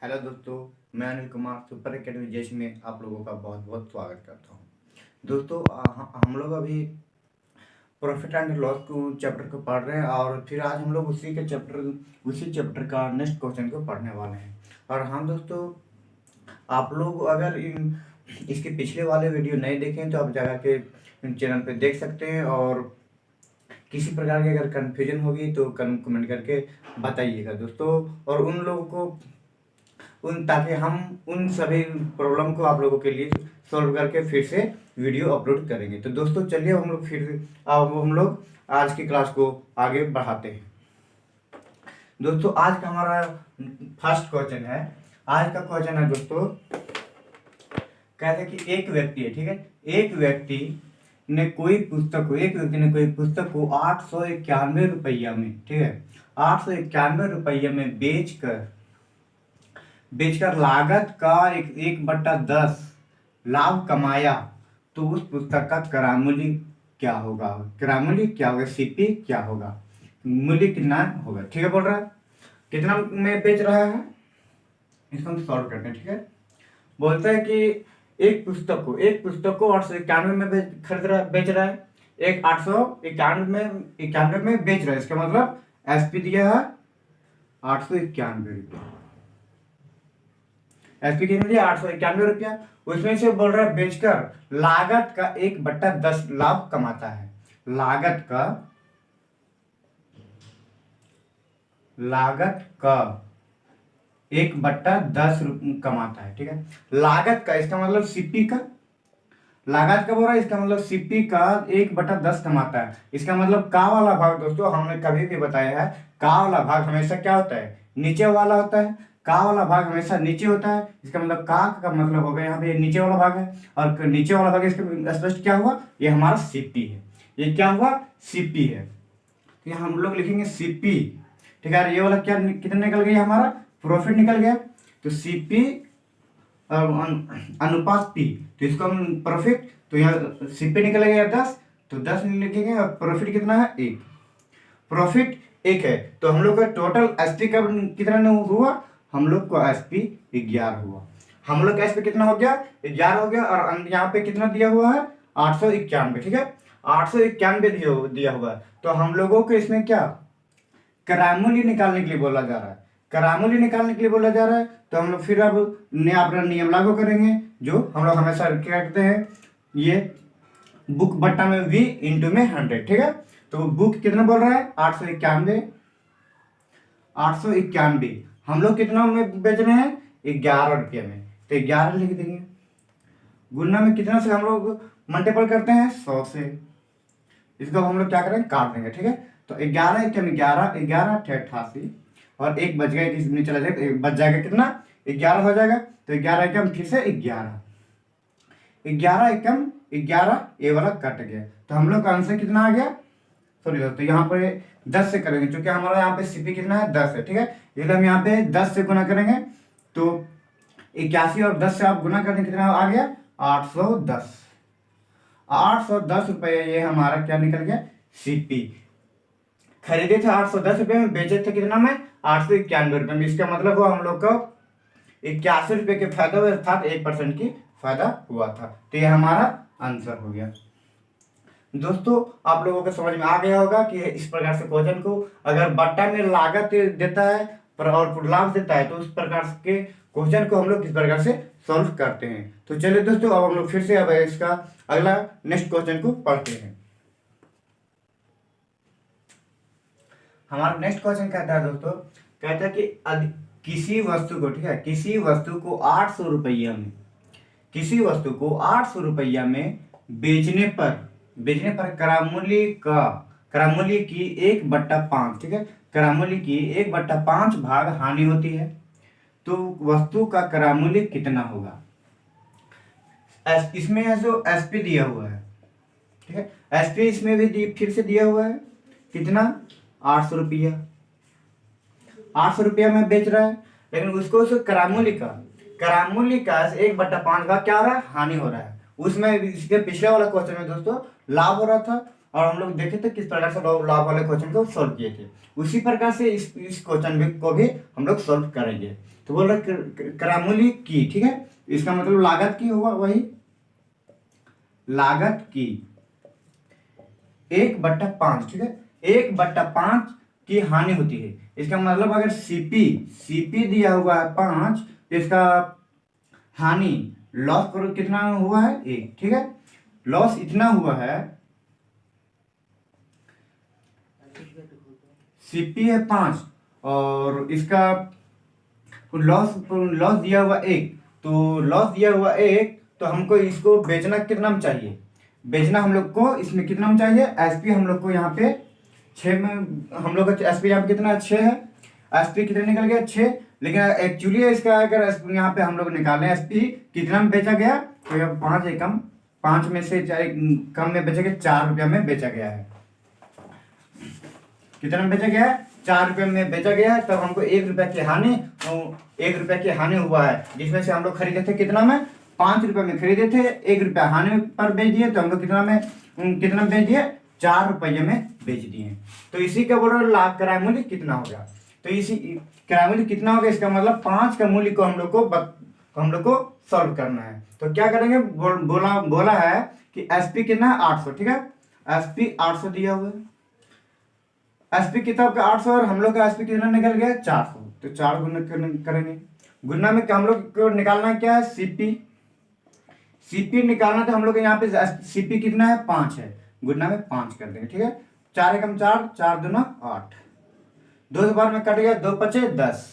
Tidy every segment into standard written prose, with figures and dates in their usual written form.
Hello दोस्तों, मैं Anil Kumar super academy जेश में आप लोगों का बहुत बहुत स्वागत करता हूं। दोस्तों, हम लोग अभी प्रॉफिट एंड लॉस को चैप्टर को पढ़ रहे हैं और फिर आज हम लोग उसी चैप्टर का नेक्स्ट क्वेश्चन को पढ़ने वाले हैं। और हाँ दोस्तों, आप लोग अगर इसके पिछले वाले वीडियो नहीं देखें तो आप जाकर के चैनल पे देख सकते हैं, और किसी प्रकार की अगर कन्फ्यूजन होगी तो कमेंट करके बताइएगा दोस्तों। और उन लोगों को ताकि हम उन सभी प्रॉब्लम को आप लोगों के लिए सॉल्व करके फिर से वीडियो अपलोड करेंगे। तो दोस्तों चलिए हम लोग अब हम लोग आज की क्लास को आगे बढ़ाते हैं। दोस्तों आज का हमारा फर्स्ट क्वेश्चन है। आज का क्वेश्चन है दोस्तों, कहते हैं कि एक व्यक्ति है, ठीक है, एक व्यक्ति ने कोई पुस्तक को 891 रुपया में, ठीक है, 891 रुपया में बेचकर लागत का 1/10 लाभ कमाया, तो उस पुस्तक का क्रय क्या होगा? सीपी क्या होगा? मूल्य कितना होगा? ठीक है, बोल रहा है कितना में बेच रहा है, इसको हम सॉल्व करते हैं। ठीक है, बोलता है कि एक पुस्तक को 891 में बेच रहा है, एक 891 में बेच रहा है। इसका मतलब एसपी दिया है 891 रुपया, एसपी कितने दिया? 891 रुपया। उसमें से बोल रहा है बेचकर लागत का 1/10 लाभ कमाता है। लागत का 1/10 कमाता है। ठीक है, लागत का, इसका मतलब सीपी का, लागत का बोल रहा है, इसका मतलब सीपी का 1/10 कमाता है। इसका मतलब का वाला भाग दोस्तों हमने कभी भी बताया है, का वाला भाग हमेशा क्या होता है? नीचे वाला होता है। का वाला भाग हमेशा नीचे होता है। इसका मतलब का मतलब होगा यहाँ पे नीचे वाला भाग है, और नीचे वाला भाग इसका स्पष्ट क्या हुआ? ये हमारा सीपी है। ये क्या हुआ? सीपी है। तो हम लोग लिखेंगे सीपी। ठीक है, ये वाला क्या कितना निकल गया? हमारा प्रॉफिट निकल गया। तो सीपी अनुपात पी, तो इसको हम प्रॉफिट, तो यहाँ सीपी निकल गया 10, तो 10 लिखेंगे, और प्रॉफिट कितना है? 1। प्रॉफिट 1 है, तो हम लोग का टोटल एसपी का कितना हुआ? हम लोग को एसपी 11 हुआ। हम लोग का एसपी कितना हो गया? 11 हो गया। और यहाँ पे कितना दिया हुआ है? 891। ठीक है, 891 दिया हुआ है। तो हम लोगों को इसमें क्या क्रय मूल्य निकालने के लिए बोला जा रहा है, क्रय मूल्य निकालने के लिए बोला जा रहा है। तो हम लोग फिर अब अपना नियम लागू करेंगे, जो हम लोग हमेशा क्या करते हैं, ये बुक बट्टा में v इंटू में 100। ठीक है, तो बुक कितना बोल रहा है? 891। हम लोग कितना में बेच रहे हैं? 11 रुपये में, तो 11 लिख देंगे। गुना में कितना से हम लोग मल्टीपल करते हैं? 100 से। इसको हम लोग क्या करेंगे? काट देंगे। ठीक है, तो 11 × 11 11 88, और एक बच गया, किसी चला जाएगा, एक बच जाएगा, कितना? 11 हो जाएगा। तो 11 एकम फिर से 11 एकम 11, ये वाला कट गया। तो हम लोग का आंसर कितना आ गया? सॉरी दोस्तों, यहाँ पे 10 से करेंगे, क्योंकि हमारा यहाँ पे सीपी कितना है? 10 है। ठीक है, इसलिए हम यहाँ पे 10 से गुना करेंगे, तो 81 और 10 से आप गुना करने कितना आ गया? 810। 810 रुपये ये हमारा क्या निकल गया? सीपी। खरीदे थे 810 रुपये में, बेचे थे कितना में? 891 रुपये में। इसका मतलब हुआ हम लोग को 81 रुपये के फायदा हुआ, अर्थात 1% की फायदा हुआ था। तो ये हमारा आंसर हो गया। दोस्तों आप लोगों को समझ में आ गया होगा कि इस प्रकार से क्वेश्चन को अगर बट्टा में लागत देता है और लाभ देता है, तो उस प्रकार के क्वेश्चन को हम लोग किस प्रकार से सॉल्व करते हैं। तो चलिए दोस्तों, अब हम लोग फिर से अब इसका अगला नेक्स्ट क्वेश्चन को पढ़ते हैं। हमारा नेक्स्ट क्वेश्चन कहता है दोस्तों, कहता है कि किसी वस्तु को, ठीक है, किसी वस्तु को 800 रुपया में, किसी वस्तु को 800 रुपया में बेचने पर क्रय मूल्य की 1/5, ठीक है, क्रय मूल्य की 1/5 भाग हानि होती है, तो वस्तु का क्रय मूल्य कितना होगा? इसमें है जो एसपी दिया हुआ है, ठीक है, एसपी इसमें भी फिर से दिया हुआ है, कितना? 800 रुपया। 800 रुपया में बेच रहा है, लेकिन उसको क्रय मूल्य का 1/5 का क्या हो रहा है? हानि हो रहा है। उसमें इसके पिछले वाला क्वेश्चन में दोस्तों लाभ हो रहा था, और हम लोग देखे थे किस प्रकार से लाभ वाले क्वेश्चन को सॉल्व किए थे। उसी प्रकार से इस क्वेश्चन को भी हम लोग सॉल्व करेंगे। तो बोल रहे क्रयमूल्य की, ठीक है, इसका मतलब लागत की होगा, वही लागत की 1/5, ठीक है, 1/5 की हानि होती है। इसका मतलब अगर सीपी दिया हुआ है 5, तो इसका हानि लॉस करो कितना हुआ है 1, ठीक है, लॉस इतना हुआ है, सीपी है 5 और इसका लॉस दिया हुआ 1, तो लॉस दिया हुआ 1, तो हमको इसको बेचना कितना में चाहिए, बेचना हम लोग को इसमें कितना में चाहिए, एसपी हम लोग को यहाँ पे 6 में, हम लोग का एसपी यहाँ पे कितना 6 है, एसपी कितना निकल गया 6, लेकिन एक्चुअली इसका अगर यहाँ पे हम लोग निकालें एसपी कितना में बेचा गया, तो यह 5 है कम, 5 में से कम में बेचा गया, 4 रुपया में बेचा गया है, कितना में बेचा गया है 4 रुपये में बेचा गया है। तब हमको 1 रुपया की हानि, 1 रुपया की हानि हुआ है, जिसमें से हम लोग खरीदे थे कितना में 5 रुपये में खरीदे थे, 1 रुपया हानि पर बेच दिए, तो हम लोग कितना में बेच दिए 4 रुपये में बेच दिए। तो इसी का बोल रहे लाभ क्रय मूल्य कितना हो गया, तो इसी क्रय मूल्य कितना हो गया, इसका मतलब 5 का मूल्य को हम लोग को सॉल्व करना है। तो क्या करेंगे, बोला है कि एसपी कितना है 800, ठीक है, एसपी 800 दिया हुआ है, एसपी किताब का 800 और हम लोग का एसपी कितना निकल गया 400, तो 4 गुना करेंगे, गुना में हम लोग को निकालना क्या है सीपी निकालना, तो हम लोग यहाँ पे सीपी कितना है 5 है, गुना में 5 कर देंगे, ठीक है, 4 एकम 4, 4 दूना 8, 2 बार में कट गया, 2 पचे 10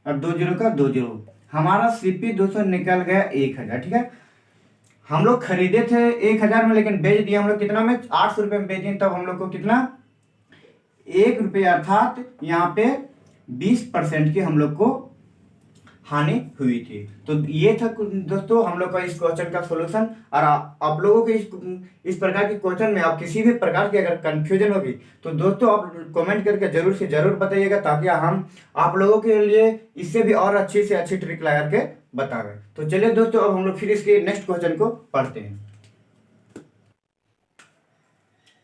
और 2 जीरो का 2 जीरो, हमारा सीपी 200 निकल गया 1000, ठीक है। हम लोग खरीदे थे 1000 में, लेकिन बेच दिया हम लोग कितना में 800 रुपये में बेच दिए, तब हम लोग को कितना 1 रुपये, अर्थात यहाँ पे 20% की हम लोग को हानि हुई थी। तो ये था दोस्तों हम लोग का इस क्वेश्चन का सॉल्यूशन। और आप लोगों के इस प्रकार के क्वेश्चन में आप किसी भी प्रकार की अगर कंफ्यूजन होगी तो दोस्तों आप कमेंट करके जरूर से जरूर बताइएगा, ताकि हम आप लोगों के लिए इससे भी और अच्छी से अच्छी ट्रिक लगा करके बताएं। तो चलिए दोस्तों अब हम लोग फिर इसके नेक्स्ट क्वेश्चन को पढ़ते हैं।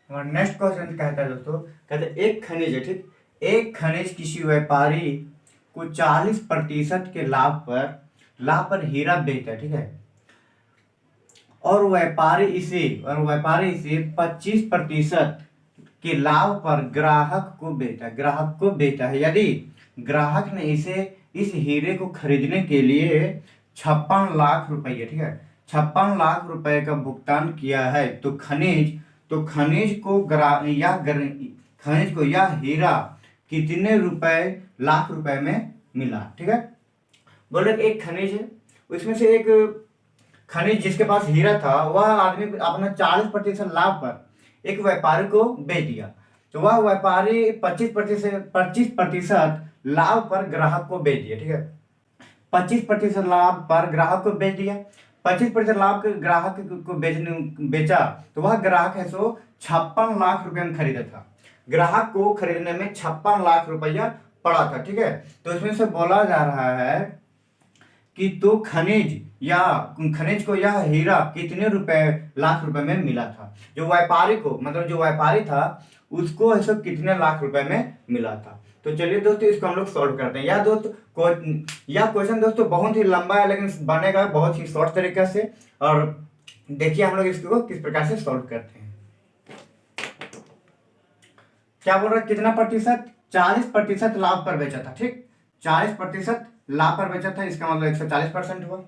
हमारा नेक्स्ट क्वेश्चन कहता है दोस्तों, कहते हैं एक खनिज है, ठीक, एक खनिज किसी व्यापारी को 40% के लाभ पर हीरा बेचता है, ठीक है, और व्यापारी इसे 25% के लाभ पर ग्राहक को बेचता है। यदि ग्राहक ने इस हीरे को खरीदने के लिए 56 लाख रुपये, ठीक है, 56 लाख रुपए का भुगतान किया है, तो खनिज को यह हीरा कितने लाख रुपए में मिला, ठीक है। बोले एक खनिज है, उसमें से एक खनिज जिसके पास हीरा था, वह आदमी अपना 40% लाभ पर एक व्यापारी को बेच दिया, तो वह व्यापारी 25% लाभ पर ग्राहक को बेच दिया, ठीक है, 25% लाभ पर ग्राहक को बेच दिया, 25% लाभ के ग्राहक को बेचा, तो वह ग्राहक है 56 लाख रुपए में खरीदा था, ग्राहक को खरीदने में 56 लाख रुपया पड़ा था, ठीक है। तो इसमें से बोला जा रहा है कि तो खनिज को यह हीरा कितने लाख रुपए में मिला था, जो व्यापारी था उसको ऐसा कितने लाख रुपए में मिला था। तो चलिए दोस्तों इसको हम लोग सॉल्व करते हैं। यह क्वेश्चन दोस्तों बहुत ही लंबा है, लेकिन बनेगा बहुत ही शॉर्ट तरीके से, और देखिए हम लोग इसको किस प्रकार से सॉल्व करते हैं। क्या बोल रहा है, कितना प्रतिशत, 40% लाभ पर बेचा था, ठीक, 40% लाभ पर बेचा था, इसका मतलब 140% हुआ।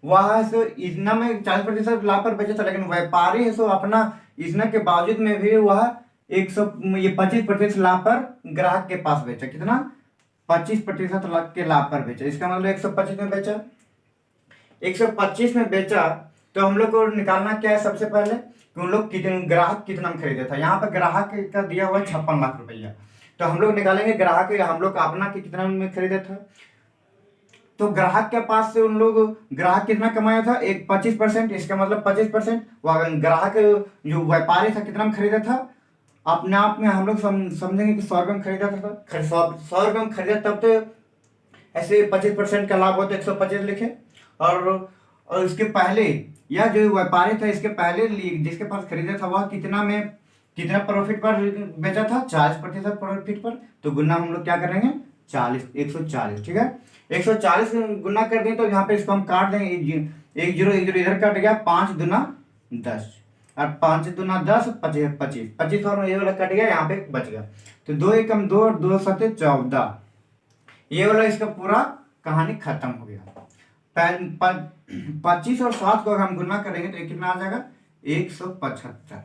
वह इतना में 40% लाभ पर बेचा था, लेकिन व्यापारी है अपना इतना के बावजूद में भी वह 25% लाभ पर ग्राहक के पास बेचा, कितना 25% लाभ के लाभ पर बेचा, इसका मतलब 125 में बेचा, 125 में बेचा। तो हम लोग को निकालना क्या है, सबसे पहले कि उन लोग ग्राहक कितना में खरीदा था। यहाँ पर ग्राहक का दिया हुआ 56 लाख रुपया, तो हम लोग निकालेंगे ग्राहक हम लोग अपना कितना में खरीदा था। तो ग्राहक के पास से ग्राहक कितना कमाया था, 25%, इसका मतलब 25%। ग्राहक जो व्यापारी था कितना में खरीदा था, अपने आप में हम लोग समझेंगे कि 100 रुपये में खरीदा था, 100 रुपये में खरीदा, तब तो ऐसे 25% का लाभ हो तो 125 लिखे, और और उसके पहले या जो व्यापारी था इसके पहले जिसके पास खरीदा था वह कितना प्रॉफिट पर बेचा था, 40% प्रॉफिट पर। तो गुना हम लोग क्या करेंगे, 140, ठीक है। 140 गुना कर दें तो यहाँ पे इसको हम काट देंगे, एक जीरो इधर कट गया, 5 दूना 10 और 5 दूना 10, 25 25 और ये वाला कट गया, यहाँ पे बच गया। तो 2 एकम 2 और 2 सते 14, ये वाला इसका पूरा कहानी खत्म हो गया। 25 और 7 को अगर हम गुना करेंगे तो कितना आ जाएगा, 175।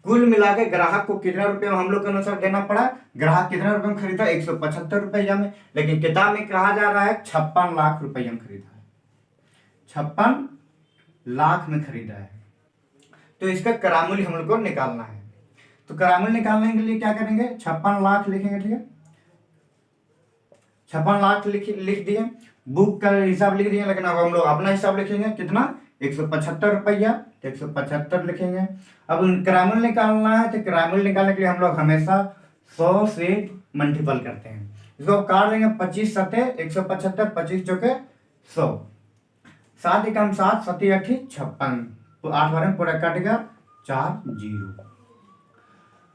कुल मिला के ग्राहक को कितना रुपया हम लोग के अनुसार देना पड़ा, ग्राहक कितना रुपये में खरीदा, 175 रुपया में। लेकिन किताब में कहा जा रहा है 56 लाख रुपया में खरीदा है, 56 लाख में खरीदा है। तो इसका करामूल्य हम लोग को निकालना है। तो करामूल्य निकालने के लिए क्या करेंगे, 56 लाख लिखेंगे, ठीक है। 56 लाख लिख दिए, बुक का हिसाब लिख दिए। लेकिन अब हम लोग अपना हिसाब लिखेंगे, कितना, 175 रुपया, तो 175 लिखेंगे। अब करामूल्य निकालना है, तो करामूल्य निकालने के लिए हम लोग हमेशा 100 से मल्टीपल करते हैं। इसको काट देंगे, 25 सते 175, 25 चौके 100, 7 एकम 7, 7 अठी 56, तो 8 बार में पूरा कट गया, 4 जीरो,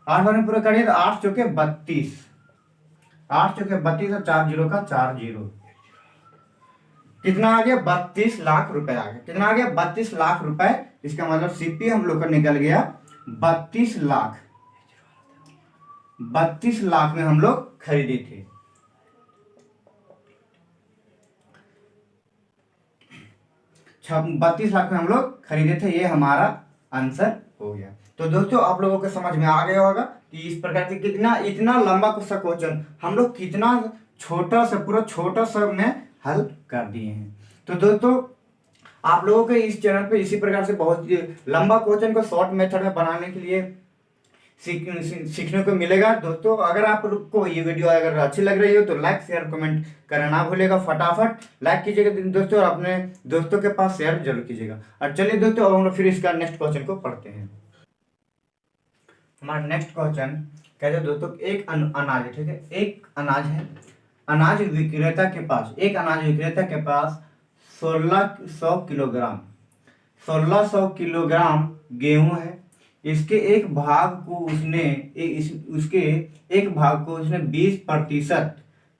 8 बार में पूरा कट गया, तो 8 चौके 32, 8 चौके 32 और 4 जीरो का 4 जीरो, कितना आ गया, 32 लाख रुपए आ गया। कितना आ गया, 32 लाख रुपए। इसका मतलब सीपी हम लोग का निकल गया 32 लाख, 32 लाख में हम लोग खरीदे थे। 32 लाख में हम लोग खरीदे थे, ये हमारा आंसर हो गया। तो दोस्तों आप लोगों को समझ में आ गया होगा कि इस प्रकार से कितना इतना लंबा सा क्वेश्चन हम लोग कितना छोटा सा, पूरा छोटा सा में हल कर दिए हैं। तो दोस्तों आप लोगों के इस चैनल पे इसी प्रकार से बहुत लंबा क्वेश्चन को शॉर्ट मेथड में बनाने के लिए सीखने को मिलेगा। दोस्तों अगर आपको ये वीडियो अगर अच्छी लग रही हो तो लाइक शेयर कमेंट करना ना भूलेगा, फटाफट लाइक कीजिएगा दोस्तों, और अपने दोस्तों के पास शेयर जरूर कीजिएगा। और चलिए दोस्तों अब हम लोग फिर इसका नेक्स्ट क्वेश्चन को पढ़ते हैं। हमारा नेक्स्ट क्वेश्चन कहते हैं दोस्तों, एक अनाज है, ठीक है, एक अनाज है, अनाज विक्रेता के पास, एक अनाज विक्रेता के पास 1600 किलोग्राम 1600 किलोग्राम गेहूं है। इसके एक भाग को उसने उसके एक भाग को उसने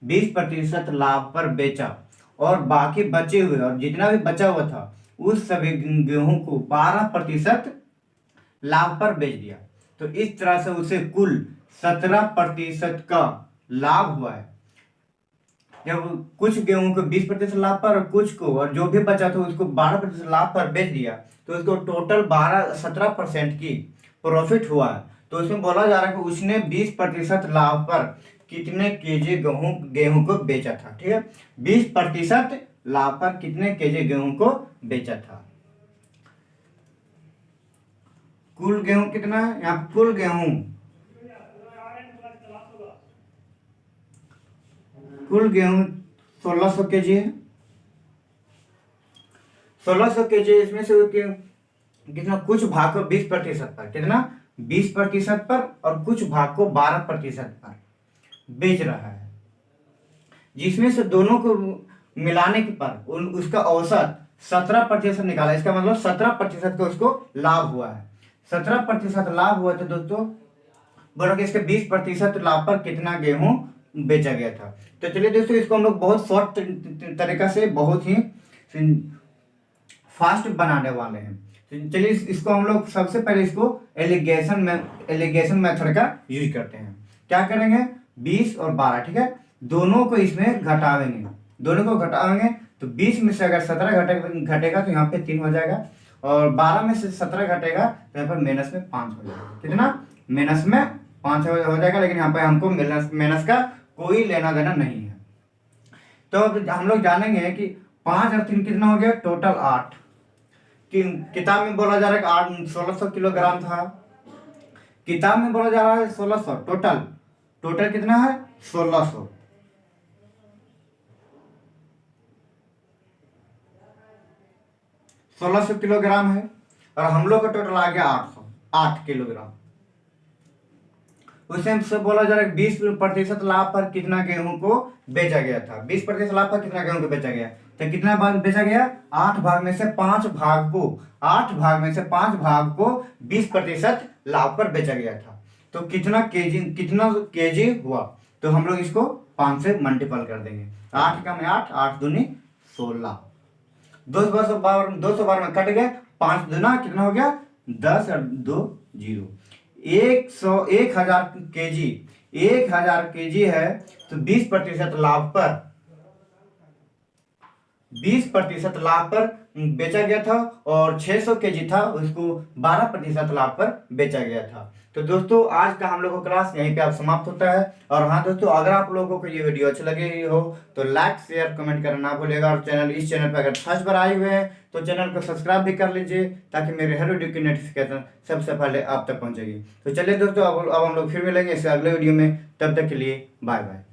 20% लाभ पर बेचा, और बाकी बचे हुए और जितना भी बचा हुआ था उस सभी गेहूं को 12% लाभ पर बेच दिया। तो इस तरह से उसे कुल 17% का लाभ हुआ है। जब कुछ गेहूं को 20% लाभ पर और कुछ को, और जो भी बचा था उसको 12% लाभ पर बेच दिया, तो उसको टोटल 17% की प्रॉफिट हुआ है। तो उसमें बोला जा रहा है कि उसने 20% लाभ पर कितने केजी गेहूं को बेचा था, ठीक है। 20% लाभ पर कितने केजी गेहूं को बेचा था। कुल गेहूं कितना है, यहाँ कुल गेहूं 1600 केजी है। 1600 केजी, इसमें से कितना, कुछ भाग को 20% पर, कितना 20% पर, और कुछ भाग को 12% पर बेच रहा है, जिसमें से दोनों को मिलाने के पर उसका औसत 17% निकाला। इसका मतलब 17% का उसको लाभ हुआ है। 17% लाभ हुआ, तो दोस्तों बोलो कि इसके 20% लाभ पर कितना गेहूं बेचा गया था। तो चलिए दोस्तों इसको हम लोग बहुत शॉर्ट तरीका से बहुत ही फास्ट बनाने वाले हैं। तो चलिए इसको हम लोग सबसे पहले इसको एलिगेशन मेथड का यूज करते हैं। क्या करेंगे, 20 और 12, ठीक है, दोनों को इसमें घटावेंगे, दोनों को घटावेंगे तो 20 में से अगर 17 घटेगा तो यहाँ पे 3 हो जाएगा, और 12 में से 17 घटेगा तो यहाँ पर माइनस में 5 हो जाएगा। कितना, माइनस में 5 हो जाएगा। लेकिन यहाँ पे हमको माइनस का कोई लेना देना नहीं है। तो अब हम लोग जानेंगे कि 5 और 3 कितना हो गया, टोटल 8। किताब में बोला जा रहा है कि 1600 किलोग्राम था, किताब में बोला जा रहा है 1600, टोटल कितना है, 1600। किलोग्राम है, और हम लोग का टोटल आ गया 8 किलोग्राम। उसमें से बोला जा रहा है 20% लाभ पर कितना गेहूं को बेचा गया था। 20% लाभ पर कितना गेहूं को बेचा गया, तो कितना भाग बेचा गया, 8 भाग में से 5 भाग को, 8 भाग में से 5 भाग को 20% लाभ पर बेचा गया था। तो कितना केजी हुआ, तो हम लोग इसको 5 से मल्टीपल कर देंगे। 8 का में 8, 8 दूनी 16, 200 बार में कट गए, 5 दूना कितना हो गया 10 और 2 0, 1000 केजी, 1000 केजी है तो 20% लाभ पर, 20% लाभ पर बेचा गया था, और 600 केजी था उसको 12% लाभ पर बेचा गया था। तो दोस्तों आज का हम लोगों का क्लास यहीं पे आप समाप्त होता है। और हाँ दोस्तों, अगर आप लोगों को ये वीडियो अच्छी लगी हो तो लाइक शेयर कमेंट करना ना भूलिएगा, और इस चैनल पर अगर फर्स्ट बार आए हुए हैं तो चैनल को सब्सक्राइब भी कर लीजिए, ताकि मेरे हर वीडियो की नोटिफिकेशन सबसे पहले आप तक पहुंचेगी। तो चलिए दोस्तों, अब हम लोग फिर मिलेंगे इससे अगले वीडियो में, तब तक के लिए बाय बाय।